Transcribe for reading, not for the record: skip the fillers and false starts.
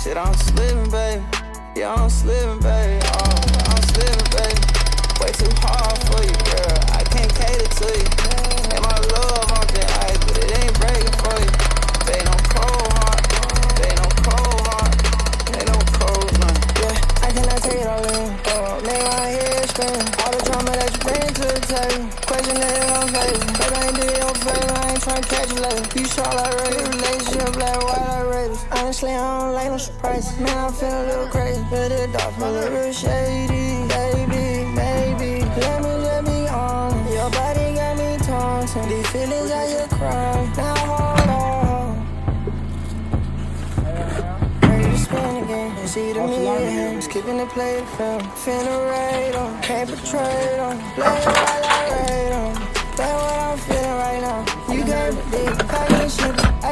Shit, I'm slipping, baby. Yeah, I'm slipping, baby. Oh, I'm slipping, baby. Way too hard for you, girl. I can't cater to you. And my love on the ice, but it ain't breaking for you. They no cold heart. They no cold heart. They no cold nothing. Yeah, I cannot take it all in. Make my head spin. All the drama that you bring to the table. Question that it don't favor. Baby, I ain't do you no favor. I ain't tryna catch you later. You saw like race. Relationship black, white, like race. Honestly, I don't like no surprises. Man, I'm feeling a little crazy. But it dark, feel a little shady. Baby, maybe. Let me just be honest. Your body got me taunting. These feelings got you crying. Now hold on. Ready to spin again. And see the million. Skipping the play the film. Finna raid on. Can't betray on. Play it while I raid on. That's what I'm feeling right now. You can't predict. I can ship it.